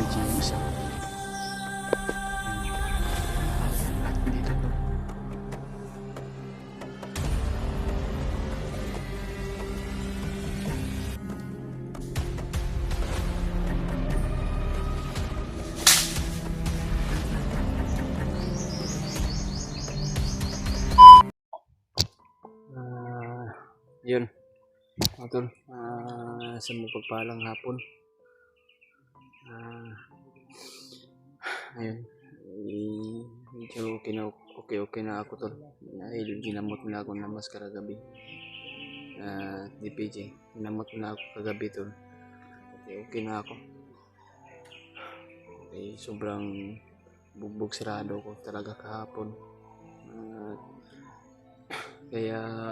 PG yung isa. Dito to. Yun. Tol, sa mapagpalang hapon. Ayun. Medyo okay na ako tol. Dahil ginamot na ako ng maskara gabi. DPJ, ginamot na ako kagabi tol. Okay na ako. Sobrang bugbog sarado ko talaga kahapon. Kaya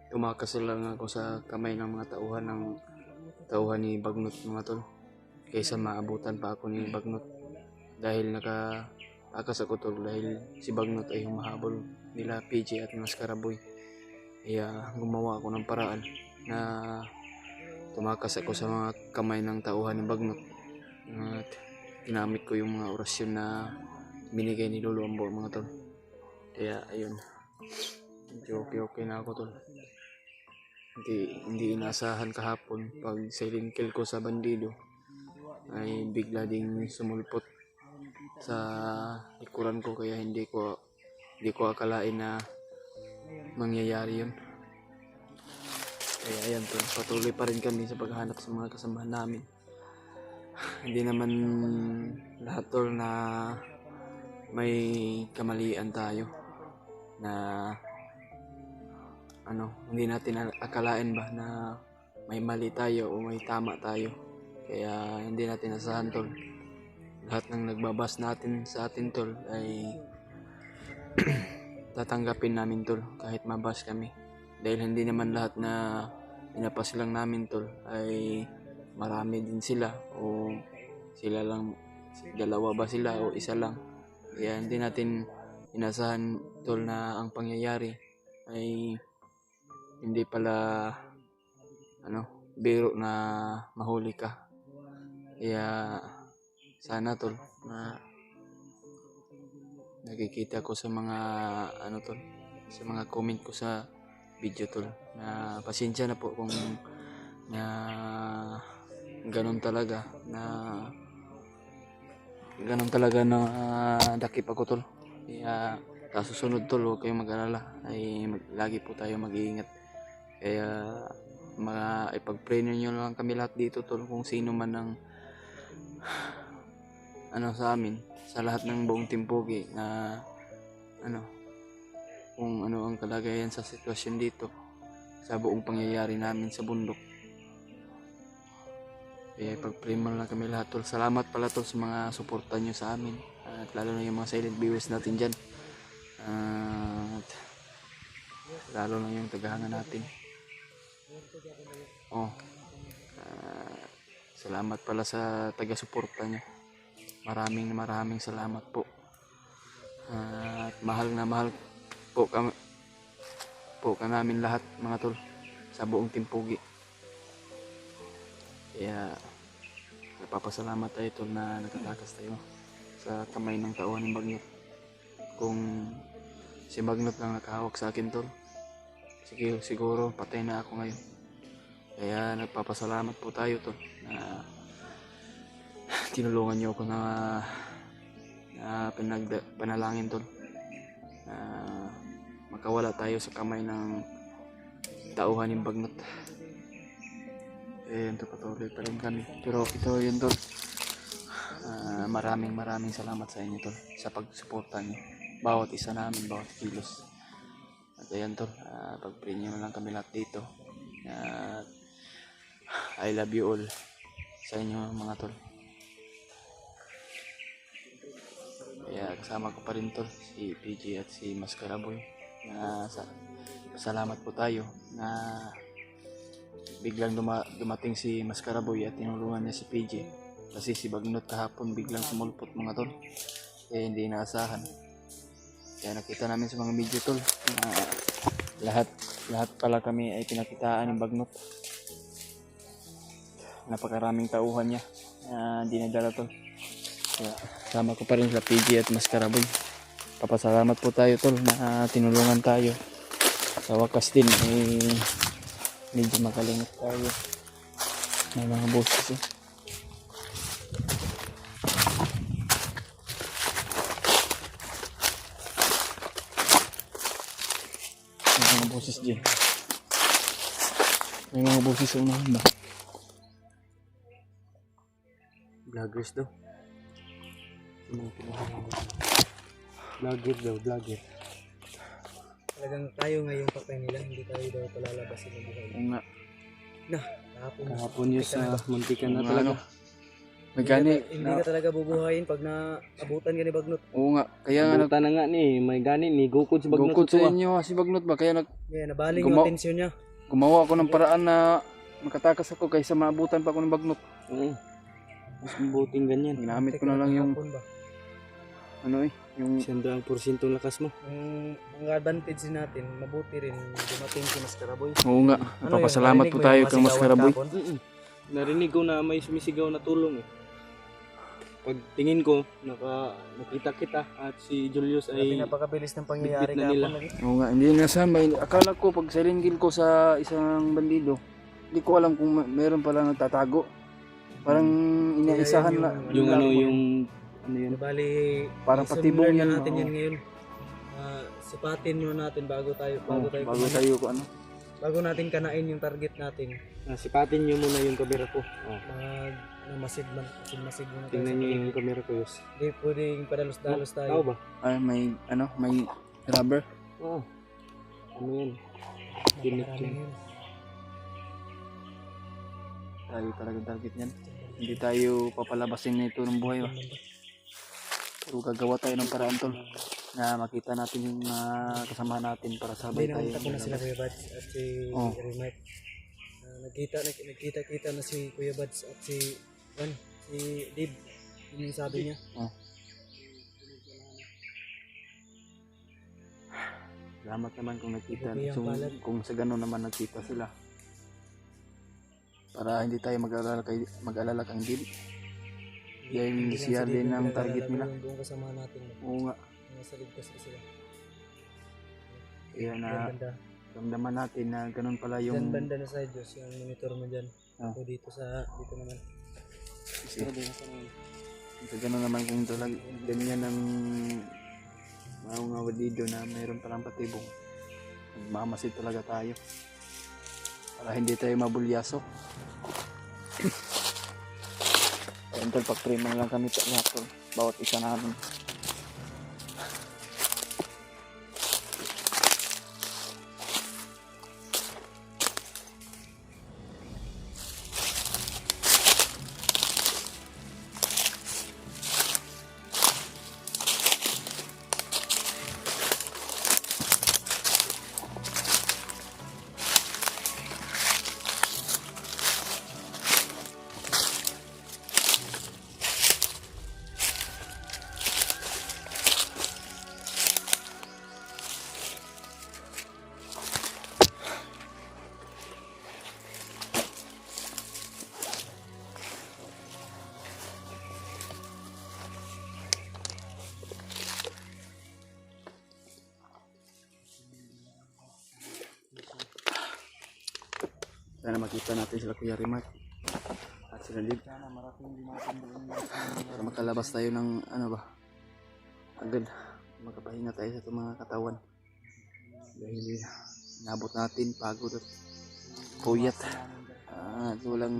tumakas lang ako sa kamay ng mga tauhan ni Bagnot mga tol. Kaysa maabutan pa ako ni Bagnot. Dahil nakatakas ako tol dahil si Bagnot ay humahabol nila PJ at Maskaraboy. Kaya gumawa ako ng paraan na tumakas ako sa mga kamay ng tauhan ni Bagnot. At ginamit ko yung mga orasyon na binigay ni Lolo Ambo mga tol. Kaya ayun. Medyo okay na ako tol. Hindi inaasahan kahapon pag silent kill ko sa bandido ay bigla ding sumulpot sa likuran ko, kaya hindi ko akalain na mangyayari yun. Kaya ayan tol, patuloy pa rin kami sa paghahanap sa mga kasamahan namin. Hindi naman lahat tol na may kamalian tayo na hindi natin akalain ba na may mali tayo o may tama tayo. Kaya hindi natin asahan tol. Lahat ng nagbabas natin sa atin tol ay tatanggapin namin tol kahit mabas kami. Dahil hindi naman lahat na pinapas lang namin tol ay marami din sila, o sila lang, dalawa ba sila o isa lang. Kaya hindi natin inasahan tol na ang pangyayari ay hindi pala biro na mahuli ka. Kaya sana tol na nakikita ko sa mga tol, sa mga comment ko sa video tol, na pasensya na po kung na ganun talaga na dakip ako tol. Kaya sa susunod tol, huwag kayong mag-alala, ay lagi po tayo mag-iingat. Kaya ipag-pray nyo lang kami lahat dito tol, kung sino man ang sa amin, sa lahat ng buong Timpugi na kung ano ang kalagayan sa sitwasyon dito, sa buong pangyayari namin sa bundok. Kaya ipag-pray mo lang kami lahat tol. Salamat pala tol sa mga suporta nyo sa amin, at lalo na yung mga silent viewers natin dyan, at lalo na yung tagahanga natin. Salamat pala sa taga-suporta nyo. Maraming salamat po. At mahal na mahal po ka namin lahat mga tol sa buong Timpugi. Kaya napapasalamat tayo tol na nakatakas tayo sa kamay ng tauhan ng Bagnot. Kung si Bagnot lang nakahawak sa akin tol, siguro patay na ako ngayon. Kaya nagpapasalamat po tayo tol na tinulungan niyo ako na panalangin tol na makawala tayo sa kamay ng tauhan ng Bagnot. Patuloy pa rin kami, pero ito yun tol. Maraming salamat sa inyo tol sa pagsuporta niyo, bawat isa namin, bawat kilos. At ayan tol, pag-pray niyo lang kami lahat dito. I love you all sa inyo mga tol. Kaya kasama ko pa rin tol si PJ at si Maskaraboy. Salamat po tayo na biglang dumating si Maskaraboy at tinulungan niya si PJ. Kasi si Bagnot kahapon biglang sumulpot mga tol. Kaya hindi inaasahan. Kaya nakita namin sa mga video tol na lahat pala kami ay pinakitaan ng Bagnot. Napakaraming tauhan niya dinadala tol. Kaya sama ko pa rin sa PG at Mascaraboy. Papasalamat po tayo tol na tinulungan tayo. Sa wakas din medyo makalingot tayo. May mga boses May mga boses dyan. May mga boses sa unahan ba? Vloggers daw. Vlogger. Talagang tayo ngayong patay nila, hindi tayo daw palalabasin ng buhay. Oo nga. Kahapon Kahapon yun sa muntikan na Ano? talaga. May gani. Hindi ka talaga bubuhayin pag naabutan ka ni Bagnot. Oo nga. Kaya nga Buta na nga ni, may gani ni gukod si Bagnot. gukod sa inyo si Bagnot ba? Kaya Kaya nabaling yung atensyon niya. gumawa ako ng paraan na makatakas ako kaysa maabutan pa ako ng Bagnot. Oo. Mas mabuting ganyan. Ginamit ko na lang yung Kahapon ba? yung 100% lakas mo. Ang advantage natin, mabuti rin dumating si Mascaraboy. oo nga. Napapasalamat po tayo kay Mascaraboy. Narinig ko na may sumisigaw na tulong eh. Pag tingin ko, nakita kita at si Julius Ay, ay napakabilis ng pangyayari bitbit na nila. kahapon lagi. Oo nga, hindi nasama. Akala ko pag silingil ko sa isang bandido, hindi ko alam kung meron pala nagtatago. Parang inaisahan na. yung ano yun. Bali, Parang isang patibong learn yan, na natin oo. yan ngayon. Sipatin muna natin bago Bago kumain. tayo ko ano. Bago natin kanain yung target natin. Sipatin nyo muna yung kamera ko. Masid muna tayo. Tingnan nyo yung kamera ko, Yus. Hindi pwedeng padalos-dalos tayo. Tao ba? Ay, may rubber. Oo. Ano yan? Dinik Napakarami yun. yun. Tayo talagang target niyan. Hindi tayo papalabasin nito ng buhay. Pero gagawa tayo ng paraan tol na makita natin yung kasama natin para sabay Hindi tayo. nakita ko na sila Kuya Bads at si Oh. Remite. Nagkita na si Kuya Bads at si Dib. Yun yung sabi niya. Salamat naman kung nakita. Bibigyan So, palad. kung sa ganun naman nakita sila. Para hindi tayo mag-alala kang Dib. Dahil Hindi lang siya si Dib din yung ang pinag-alala, target nila. yung buong kasama natin. Oo nga. Nasa ligtas na sila. Kaya na Yan banda. ramdaman natin na ganun pala Yan yung banda na sa Diyos. Yung monitor mo dyan. Ah. Ako dito naman. kasi, sa ganun naman kung talagang ganyan ang mga wadido na mayroon palang patibong. Magmamasid talaga tayo. Para hindi tayo mabulyaso. Ayun tol, pag-frame lang kami lahat tol. Bawat isa namin. Sana makita natin sila Kuya Rimat at sila Dib. Para makalabas tayo ng ano ba, agad makapahinga tayo sa itong mga katawan dahil nabot natin pagod at puyat at walang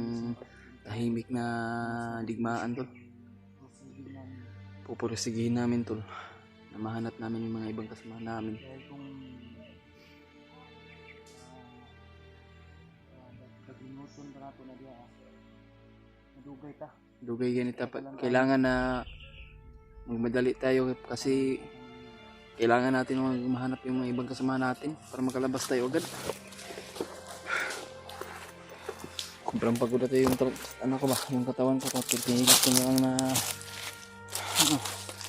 tahimik na digmaan tol. Pupursigihin namin tol na mahanap namin yung mga ibang kasama namin. Dugay ganito pa. Kailangan na magmadali tayo kasi kailangan natin mahanap yung mga ibang kasama natin para makalabas tayo agad. Sobrang pagod na tayo yung yung katawan ko kapag pinilit ko na lang na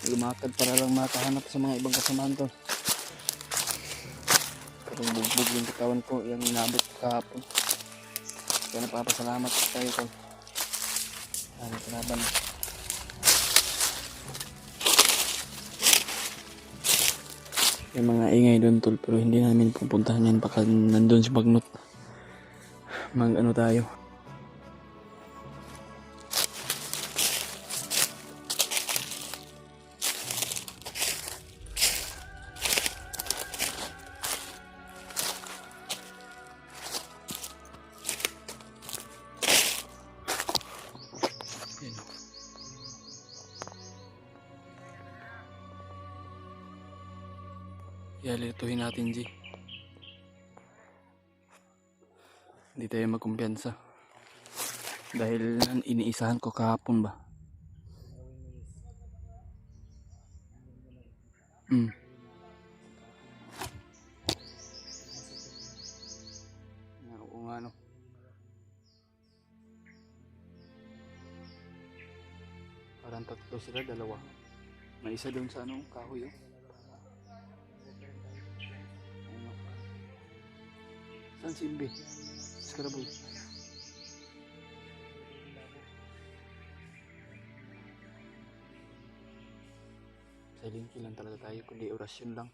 lumakad para lang makahanap sa mga ibang kasamahan to. Parang bugbog yung katawan ko yung inabot kahapon. Kaya napapasalamat tayo tol. Salamat. May mga ingay doon tol, pero hindi namin pupuntahan yan baka nandun si Bagnot. Mag ano tayo. Yan. Ialituhin natin, G. Hindi tayo magkumpiyansa. Dahil iniisahan ko kahapon ba? Oo nga no. Parang tatlo sila, dalawa. May isa doon sa ano, kahoy oh. Ano? Saan si Imbe? Skaraboy. Silent kill lang talaga tayo, kundi orasyon lang.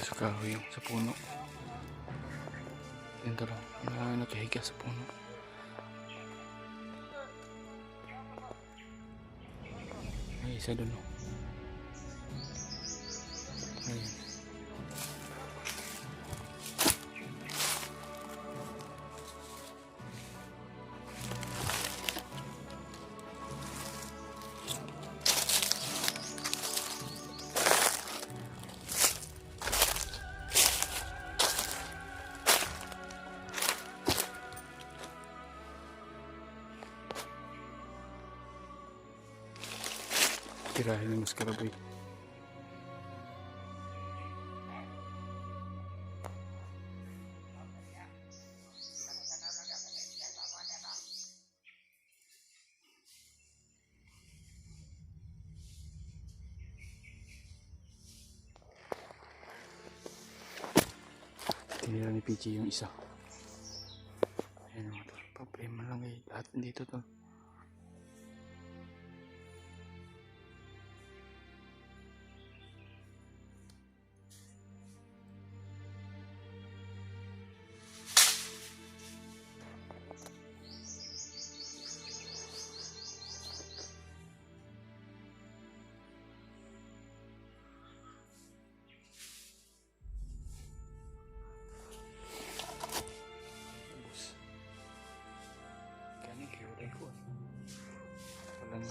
Sa kahoy yung sa puno. Yan talaga, nakahiga sa puno. May isa doon. Ayun. Tirahin ng skaraboy. Tinira ni PG yung isa. Ayan mga tol. Problema lang eh. Lahat dito to. Walang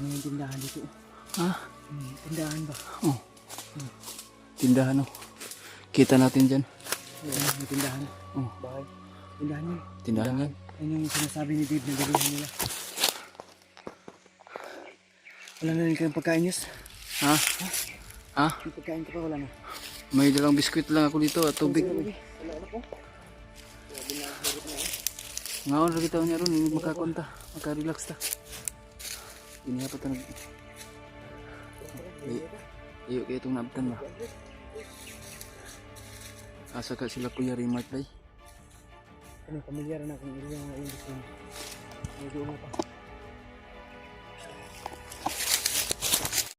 Ano yung tindahan dito? Ha? Tindahan ba? Oh. Tindahan oh. Kita natin dyan. Ayan, may tindahan. Oh. Bahay. Tindahan yun. Tindahan yan. Ayun yung sinasabi ni Dave na bilihan nila. Wala na rin kayong pagkain, Yus? Ha? Ha? May pagkain ka pa, wala na. May dalang biskwit lang ako dito at tubig. Wala na po. Ngaon lagi taon niya ron. Hindi makakunta. Maka-relax ta. Ini apa tanag? Ayo kayo itong naabtan ba? Asa ka sila Kuya Remark day? Ano, pamilyar na kung ilo nga yung gusto mo. Medyo mo pa.